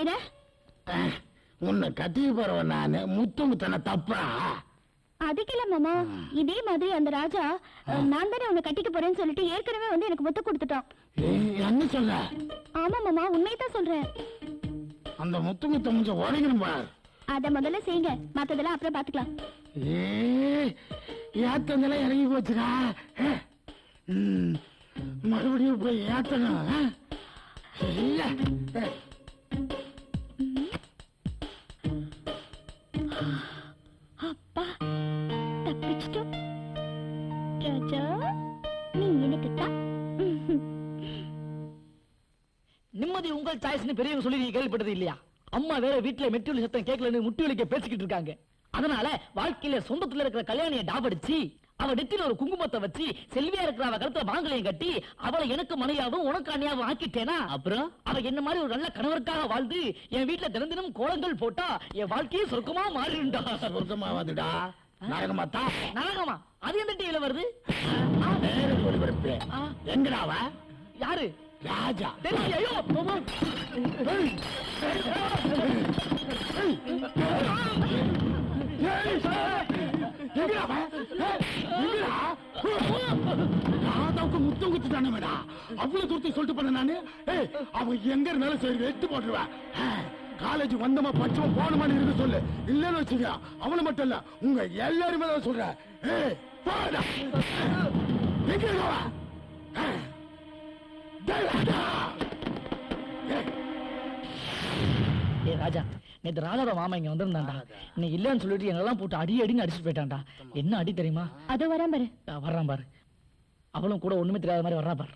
செய்யற? உன்னை கட்டி போறவன் நானு முத்தன தப்பா? அதுக்கு இல்ல மாமா, இதே மாதிரி அந்த ராஜா நான் தானே உன்னை கட்டிக்க போறேன்னு சொல்லிட்டு ஏற்கனவே வந்து எனக்கு முத்து கொடுத்துட்டான். என்ன சொல்ற? ஆமா மாமா, உண்மையதான் சொல்றேன். அந்த முத்த கொஞ்சம் உடைக்கணும் பார். அத முதல்ல செய்யுங்க, மத்ததெல்லாம் அப்புறம் பாத்துக்கலாம். ஏத்தந்தெல்லாம் இறங்கி போச்சுடா. மறுபடியும் போய் ஏத்தணும். அப்பா, தப்பிச்சிட்டோம். ராஜா, நீ எனக்கு தான். நிம்மதி உங்கள் சாய்ஸ்னு பெரியவங்க சொல்லி நீங்க கேள்விப்பட்டது இல்லையா? அம்மா வேற வீட்டுல மெட்டி சத்தம் கேட்கலன்னு முட்டி வலிக்க பேசிக்கிட்டு இருக்காங்க. அதனால வாழ்க்கையில சொந்தத்துல இருக்கிற கல்யாணியை டாபடிச்சு அவ நெத்தில ஒரு குங்குமத்தை வச்சு செல்வியா இருக்கிற அவ கருத்துல மாங்கலையும் கட்டி அவளை எனக்கு மனையாவும் உனக்கு அண்ணியாவும் ஆக்கிட்டேனா, அப்புறம் அவ என்ன மாதிரி ஒரு நல்ல கணவருக்காக வாழ்ந்து என் வீட்டுல தினம் தினம் கோலங்கள் போட்டா என் வாழ்க்கையே சொர்க்கமா மாறிடுண்டா. சொர்க்கமாவாதுடா, நாடகமாத்தா. நாடகமா? அது எந்த டிவில வருது? எங்கடாவ? யாரு? ராஜா. ஐயோ, ராதாவுக்கு முத்தம் குத்துட்டானே மேடா. அவ்வளவு தூரத்தை சொல்லிட்டு பண்ண நானு. அவன் எங்க இருந்தாலும் சரி வெட்டு போட்டுருவேன். காலேஜ் வந்தமா பச்சமா போனமான்னு இருக்கு சொல்லு. இல்லன்னு வச்சுக்க அவனை மட்டும் இல்ல உங்க எல்லாருமே தான் சொல்றேன். ராஜா, நேத்து ராஜாவோட மாமா இங்க வந்திருந்தாண்டா. நீ இல்லன்னு சொல்லிட்டு எங்கெல்லாம் போட்டு அடி அடின்னு அடிச்சுட்டு போயிட்டான்டா. என்ன அடி தெரியுமா? அதோ வரான் பாரு. வர்றான் பாரு. அவளும் கூட ஒண்ணுமே தெரியாத மாதிரி வர்றான் பாரு.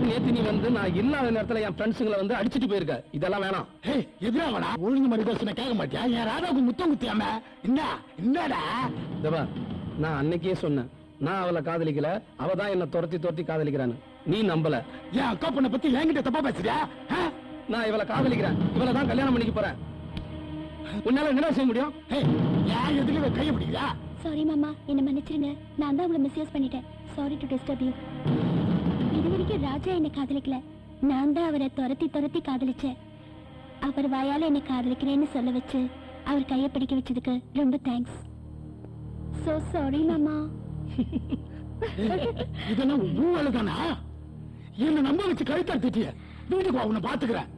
நேத்து நீ வந்து நான் இல்லாத நேரத்துல என் ஃப்ரெண்ட்ஸுங்களை வந்து அடிச்சுட்டு போயிருக்க. இதெல்லாம் வேணாம். எதிராவடா ஒழுங்கு மாதிரி பேசுன கேட்க மாட்டியா? என் ராதாவுக்கு முத்தம் குத்தியாம என்னடா? தேவா, நான் அன்னைக்கே சொன்னேன் நான் அவளை காதலிக்கல, அவதான் என்ன துரத்தி காதலிக்கிறான்னு. நீ நம்பல. என் அக்கா பொண்ணை பத்தி என்கிட்ட தப்பா பேசுறியா? நான் இவளை காதலிக்கிறேன், இவளை தான் கல்யாணம் பண்ணிக்க போறேன். உன்னால என்ன செய்ய முடியும்? ஏன் எதுல கைய முடியா? சாரி மாமா, என்ன மன்னிச்சிருங்க. நான் தான் அவளை மிஸ்யூஸ் பண்ணிட்டேன். Sorry to disturb you. இது வரைக்கும் ராஜா என்ன காதலிக்கல, நான் தான் அவரை துரத்தி காதலிச்சேன். அவர் வாயால என்ன காதலிக்கிறேன்னு சொல்ல வச்சு அவர் கையை பிடிக்க வச்சதுக்கு ரொம்ப தேங்க்ஸ். சோ சாரி மாமா. இதெல்லாம் ஊழல் தானா? என்ன நம்ப வச்சு கழுத்தா திட்டிய. வீட்டுக்கு அவனை பாத்துக்கிறேன்.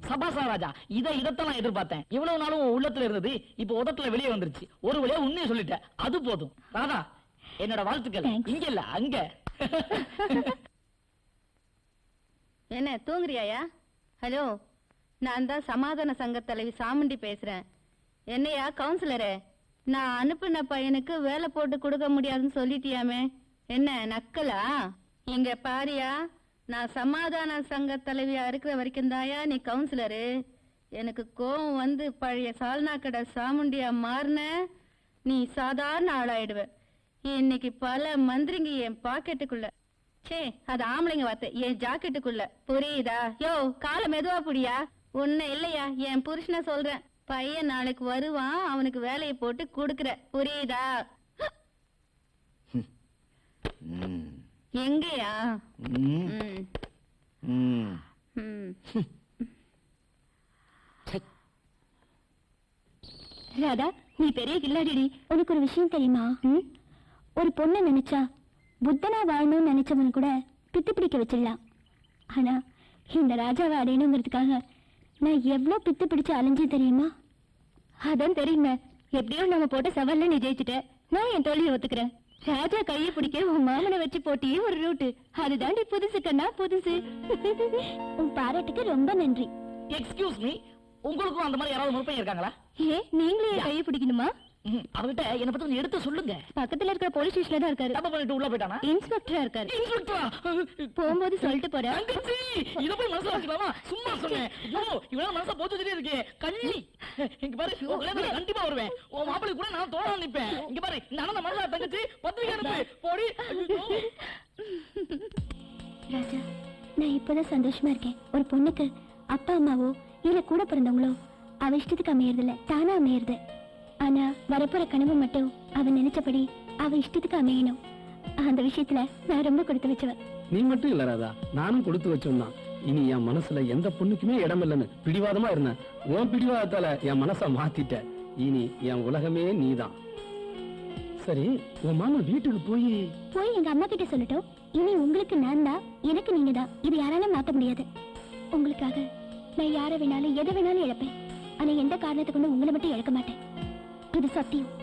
சபாசா ராஜா, இதத்தான் நான் எதிர்பார்த்தேன். இவ்வளவு நாளும் உள்ளத்துல இருந்தது இப்ப உதட்டுல வெளியே வந்துருச்சு. ஒரு வழியா உண்மையை சொல்லிட்டேன், அது போதும். ராதா, என்னோட வாழ்த்துக்கள். இங்க இல்ல அங்க. என்ன தூங்குறியாயா? ஹலோ, நான் தான் சமாதான சங்க தலைவி சாமுண்டி பேசுறேன். என்னையா கவுன்சிலரே, நான் அனுப்பின பையனுக்கு வேலை போட்டு கொடுக்க முடியாதுன்னு சொல்லிட்டியாமே, என்ன நக்கலா? இங்க பாரியா, நான் சமாதான சங்க தலைவியா இருக்கிற வரைக்கும் தாயா நீ கவுன்சிலரு. எனக்கு கோவம் வந்து பழைய சால்னா கடை சாமுண்டியா மாறின நீ சாதாரண ஆளாயிடுவ. இன்னைக்கு பல மந்திரிங்க என் பாக்கெட்டுக்குள்ள, சே அது ஆம்பளைங்க வார்த்தை, என் ஜாக்கெட்டுக்குள்ள, புரியுதா? யோ கால மெதுவா புடியா. ஒண்ணு இல்லையா, என் புருஷனை சொல்றேன். பையன் நாளைக்கு வருவான், அவனுக்கு வேலையை போட்டு கொடுக்கற, புரியுதா? எங்கயா? ராதா, நீ பெரிய கில்லாடிடி. உனக்கு ஒரு விஷயம் தெரியுமா? ஒரு பொண்ணை நினைச்சா புத்தனா வாழணும்னு நினைச்சவன் கூட பித்து பிடிக்க வச்சிடலாம். ஆனா இந்த ராஜாவை அடையணுங்கிறதுக்காக நான் எவ்வளவு பித்து பிடிச்சு அலைஞ்சு தெரியுமா? அதான் தெரியுமே. எப்படியோ நம்ம போட்ட சவால்ல நீ ஜெயிச்சுட்ட. நான் என் தோல்வியை ஒத்துக்கிறேன். ராஜா கையை பிடிக்க உன் மாமனை வச்சு போட்டியே ஒரு ரூட்டு. அதுதாண்டி புதுசு கண்ணா, புதுசு. உன் பாராட்டுக்கு ரொம்ப நன்றி. எக்ஸ்கியூஸ் மீ, உங்களுக்கும் அந்த மாதிரி யாராவது முற்பையும் இருக்காங்களா? நீங்களே கையை பிடிக்கணுமா? அவகிட்ட என்ன பத்தி எடுத்து சொல்லுங்க. பக்கத்துல இருக்கிற போலீஸ் ஸ்டேஷன்ல தான் இருக்காரு. தப்பு பண்ணிட்டு உள்ள போயிட்டானா? இன்ஸ்பெக்டரா இருக்காரு. இன்ஸ்பெக்டரா? போகும்போது சொல்லிட்டு போறேன். இத போய் மனசுல வச்சுக்கலாமா? சும்மா சொன்னேன். ஐயோ, இவனால மனச போச்சுட்டே இருக்கே. கண்ணி இங்க பாரு, உங்களை கண்டிப்பா வருவேன். உன் மாப்பிள்ளை கூட நான் தோணா நிப்பேன். இங்க பாரு, நான் மனசுல தங்கச்சி பத்திரிக்கை அனுப்பு போடி. ராஜா, நான் இப்பதான் சந்தோஷமா இருக்கேன். ஒரு பொண்ணுக்கு அப்பா அம்மாவோ இல்ல கூட பிறந்தவங்களோ அவ இஷ்டத்துக்கு அமையறதில்ல, தானா அமையறது. ஆனா வரப்போற கனவு மட்டும் அவ நினைச்சபடி அவ இஷ்டத்துக்கு அமையணும். அந்த விஷயத்துல நான் ரொம்ப கொடுத்து வச்சவ. நீ மட்டும் இல்ல ராதா, நானும் கொடுத்து வச்சோம்தான். இனி என் மனசுல எந்த பொண்ணுக்குமே இடம் இல்லைன்னு பிடிவாதமா இருந்தேன். உன் பிடிவாதத்தால என் மனச மாத்திட்ட. இனி என் உலகமே நீதான். சரி, உன் மாமா வீட்டுக்கு போய் எங்க அம்மா கிட்ட சொல்லட்டும். இனி உங்களுக்கு நான் தான், எனக்கு நீங்க தான். இது யாராலும் மாத்த முடியாது. உங்களுக்காக நான் யாரை வேணாலும் எதை வேணாலும் இழப்பேன். ஆனா எந்த காரணத்தை கொண்டு உங்களை மட்டும் இழக்க மாட்டேன். இது சத்தியம்.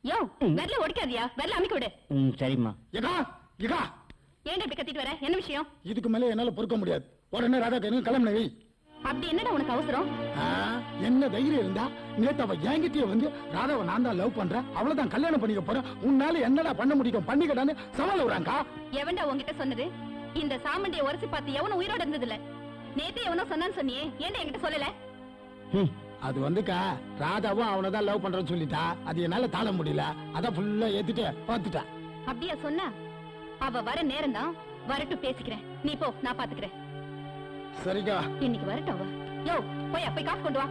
யோ வெறல ஒடிக்காதியா, வெறல அமைக்க விடு. சரிம்மா. ஏகா ஏகா, ஏன்டா இப்படி கத்திட்டு வர? என்ன விஷயம்? இதுக்கு மேல என்னால பொறுக்க முடியாது. உடனே ராதா கண்ணு கிளம்புன வை. அப்படி என்னடா உனக்கு அவசரம்? என்ன தைரியம் இருந்தா நேத்து அவ என்கிட்டயே வந்து ராதாவை நான் தான் லவ் பண்றேன், அவ்வளவுதான் கல்யாணம் பண்ணிக்க போறேன், உன்னால என்னடா பண்ண முடியும் பண்ணிக்கடான்னு சவால் விடுறாங்கா. எவன்டா உன்கிட்ட சொன்னது? இந்த சாமண்டியை உரசி பார்த்து எவனும் உயிரோட இருந்தது இல்ல. நேத்து எவனோ சொன்னான்னு சொன்னியே, ஏன்டா என்கிட்ட சொல்லல? அது வந்துக்கா, ராதாவும் அவனதான் லவ் பண்றேன்னு சொல்லிட்டா. அது என்னால தாழ முடியல. அதான் ஃபுல்லா ஏத்துட்டு பார்த்துட்டா. அப்படியா சொன்னா? அவ வர நேரம் தான், வரட்டும் பேசிக்கிறேன். நீ போ, நான் பாத்துக்கிறேன். சரிக்கா. இன்னைக்கு வரட்டும் அவ. யோ போய் போய் காசு கொண்டு வா.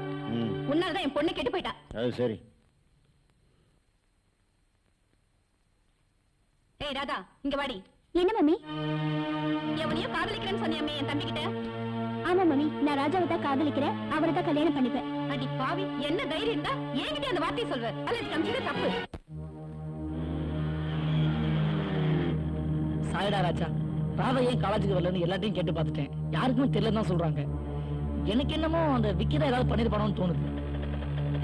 உன்னாலதான் என் பொண்ணு கெட்டு போயிட்டா. அது சரி. ஏய் ராதா, இங்க வாடி. என்ன மம்மி? எவனையோ காதலிக்கிறேன்னு சொன்னியாமே என் தம்பி கிட்ட. ஆமா மம்மி, நான் ராஜாவை தான் காதலிக்கிறேன், அவரை தான் கல்யாணம் பண்ணிப்பேன். அடி பாவி, என்ன தைரியம் இருந்தா என்கிட்ட அந்த வார்த்தையை சொல்வ? அல்லது கம்சிட தப்பு. சாயடா ராஜா, ராதா ஏன் காலேஜுக்கு வரலன்னு எல்லாத்தையும் கேட்டு பார்த்துட்டேன். யாருக்குமே தெரியலன்னு தான் சொல்றாங்க. எனக்கு என்னமோ அந்த விக்கிதான் ஏதாவது பண்ணிருப்பானோன்னு தோணுது.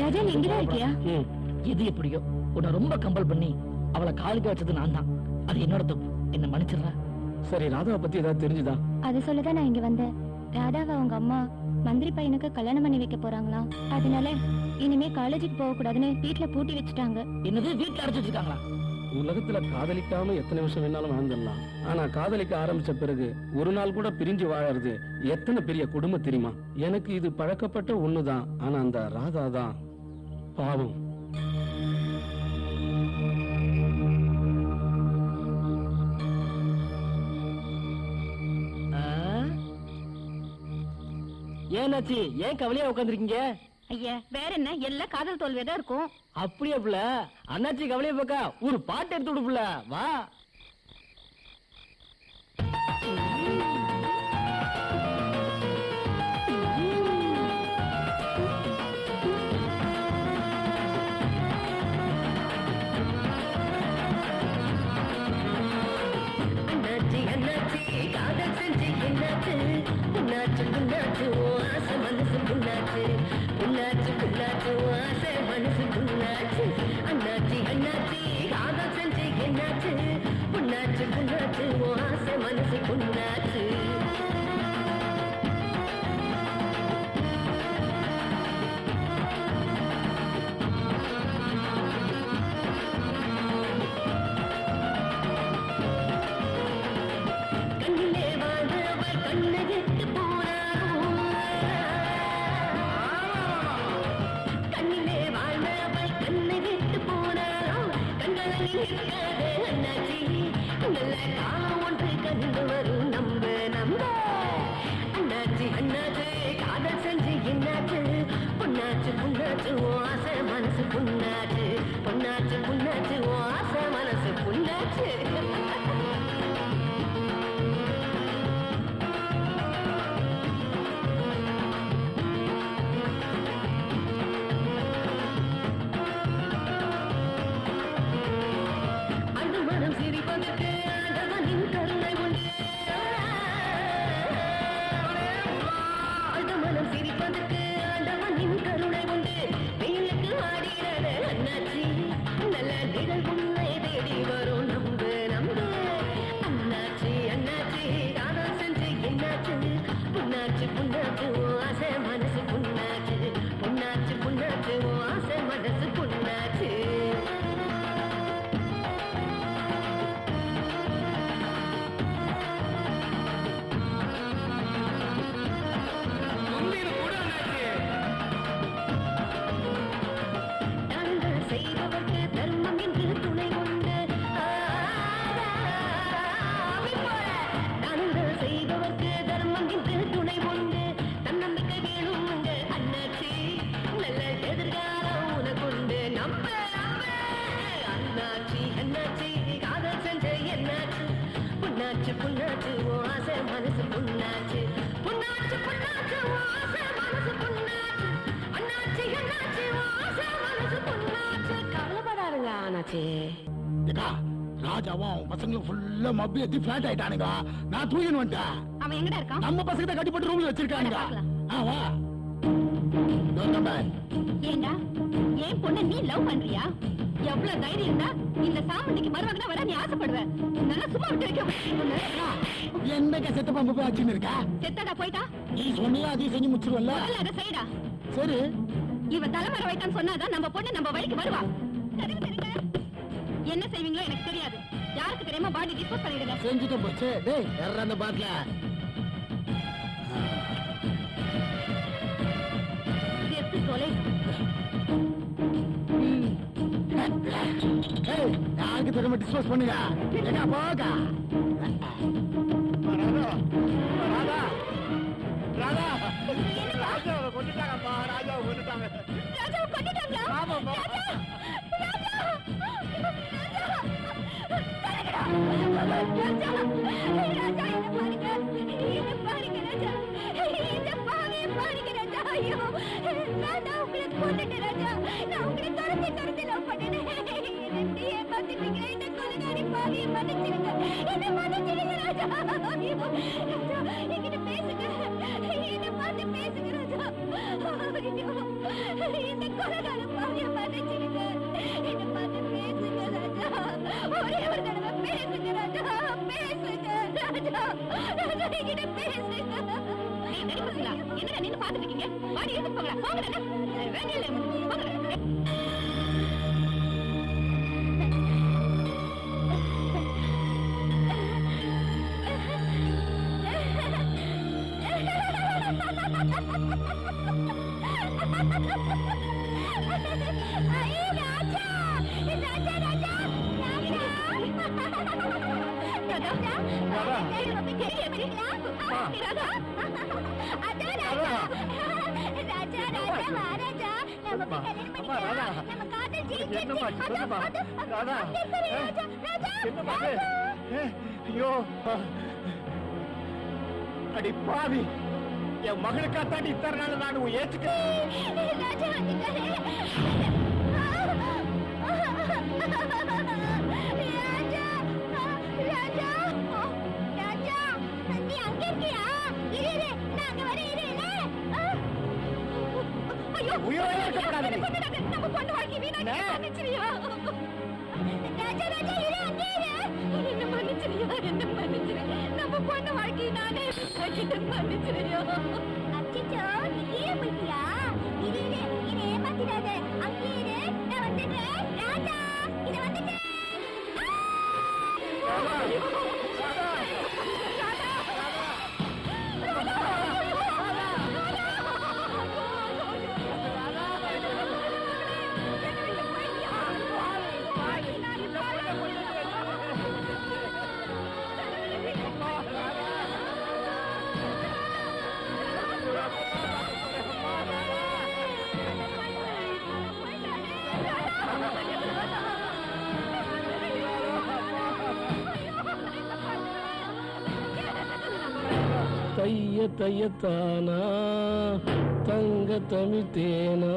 ராஜா, நீ எங்கதான் இருக்கியா? எது எப்படியோ உன்னை ரொம்ப கம்பல் பண்ணி அவளை காலுக்கு வச்சது நான் தான். அது என்னோட தப்பு, என்ன மன்னிச்சிடுறா. சரி, ராதாவை பத்தி ஏதாவது தெரிஞ்சுதா? அது சொல்லதான் நான் இங்க வந்தேன். ராதாவை அவங்க அம்மா மந்திரி பையனுக்கு கல்யாணம் பண்ணி வைக்க போறாங்களா, அதனால இனிமே காலேஜுக்கு போக கூடாதுன்னு வீட்டுல பூட்டி வச்சுட்டாங்க. என்னது, வீட்டுல அடைச்சு வச்சிருக்காங்களா? உலகத்துல காதலிக்காம எத்தனை வருஷம் வேணாலும் வாழ்ந்துடலாம். ஆனா காதலிக்க ஆரம்பிச்ச பிறகு ஒரு நாள் கூட பிரிஞ்சு வாழறது எத்தனை பெரிய குடும்பம் தெரியுமா? எனக்கு இது பழக்கப்பட்ட ஒண்ணுதான். ஆனா அந்த ராதா தான் பாவம். ஏன்னாச்சு, ஏன் கவலையா உட்காந்துருக்கீங்க? ஐயா வேற என்ன, எல்லாம் காதல் தோல்வியதான் இருக்கும். அப்படியே புள்ள, அண்ணாச்சி கவலையை போக்கா ஒரு பாட்டு எடுத்து விடு புள்ள, வா. அண்ணாச்சி அண்ணாச்சி காதல் செஞ்சு என்னாச்சு? புண்ணாச்சு புண்ணாச்சு ஆசை மனசு புண்ணாச்சு. புண்ணாச்சு புண்ணாச்சு ஆசை மனசு புண்ணாச்சு. அண்ணாச்சி அண்ணாச்சி காதல் செஞ்சு என்னாச்சு? புண்ணாச்சு புண்ணாச்சு ஆசை மனசு புண்ணாச்சு. கண்ணிலே வாழ்ந்தவள் கண்ணகிட்டு போனாரோ. கண்ணிலே வாழ்ந்தவள் கண்ணகிட்டு போனாரோ. கண்களில் இருக்காத அண்ணாச்சி, நல்ல காலம் ஒன்று கண்டு வரும் நம்ப நம்ப. அண்ணாச்சி அண்ணாச்சி காதல் செஞ்சு என்னாச்சு? பொண்ணாச்சு பொண்ணாச்சு ஆசை மனசு பொண்ணாச்சு. பொண்ணாச்சு பொண்ணாச்சு ஆசை மனசு பொண்ணாச்சு. அழுமனம் சிரிப்பதற்கு ஆண்டவனின் கருணை உண்டு. அழுமனம் சிரிப்பதற்கு ஆண்டவனின் கருணை உண்டு. வெயிலுக்கு ஆடிடாத அண்ணாச்சி, ராஜாவும் அவன் பசங்களும் ஃபுல்லா மப்பி ஏத்தி பிளாட் ஆயிட்டானுங்க. நான் தூக்கின்னு வந்துட்டேன். அவன் எங்கடா இருக்கான்? நம்ம பசங்க தான் கட்டிப்பட்டு ரூம்ல வச்சிருக்கானுங்க. ஆ வா. Door number. ஏண்டா ஏன் பொண்ணு நீ லவ் பண்றியா? எவ்வளவு தைரியம் இருந்தா இந்த சாமண்டிக்கு மருமகனா வர நீ ஆசைப்படுவ? நல்லா சும்மா விட்டு வைக்க. என்னங்க செத்த பாம்பு போய் ஆச்சுன்னு இருக்கா? செத்தடா போயிட்டா. நீ சொன்னியா அதையும் செஞ்சு முடிச்சிருவல்ல? முதல்ல அதை செய்டா. சரி. இவ தலைமறை வைத்தான்னு சொன்னாதான் நம்ம பொண்ணு நம்ம வழிக்கு வருவா. சரிங்க சரிங்க. என்ன செய்வீங்களோ எனக்கு தெரியாது. யாருக்கு தெரியாம பாடி டிஸ்போஸ் பண்ணிடுங்க. செஞ்சுட்டு போச்சு. டேய் யாரா அந்த பாட்ல? செத்து தொலை. ஏய் யாருக்கு தெரியாம டிஸ்போஸ் பண்ணுங்க. எங்க போக? ராதா ராதா ராஜாவை கொண்டுட்டாங்கப்பா. ராஜாவை கொண்டுட்டாங்க. ராஜாவை கொண்டுட்டாங்களா? ஆமாப்பா. ஒரே ஒரு தடவை பேசுங்க ராஜா, பேசுங்க ராஜா, ராஜா என்கிட்ட பேசுங்க. நீ நடிப்பீங்களா? என்னடா நின்னு பாத்துட்டு இருக்கீங்க? வாடி எடுத்து போங்கடா. போங்கடா. வேண்டிய இல்லை போங்கடா. ஐயே ராஜா, ராஜா ராஜா ஐயோ அடி பாவி, என் மகளுக்கா தாண்டி இத்தனை நாள் நான் ஏற்றுக்க. உயிரோட இருக்கப்படாது. நம்ம பொண்ணு வாழ்க்கை வீணாக்கி மன்னிச்சிரியா? ராஜா ராஜா இரு, அங்கே இரு. என்ன மன்னிச்சிரியா? என்ன மன்னிச்சிரு. நம்ம பொண்ணு வாழ்க்கை நானே மன்னிச்சிரியா? அச்சச்சோ, நீ கீழே போயிட்டியா? இரு இரு, இதை ஏமாத்திடாத. அங்கே இரு, நான் வந்துடுறேன். ராஜா, இதை வந்துட்டேன். தைய தையத்தானா தங்க தமிழ்த்தேனா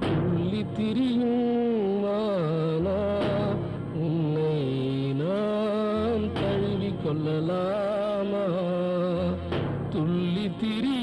துள்ளி திரியும் மானா உன்னை நான் தழுவி கொள்ளலாமா துள்ளி திரி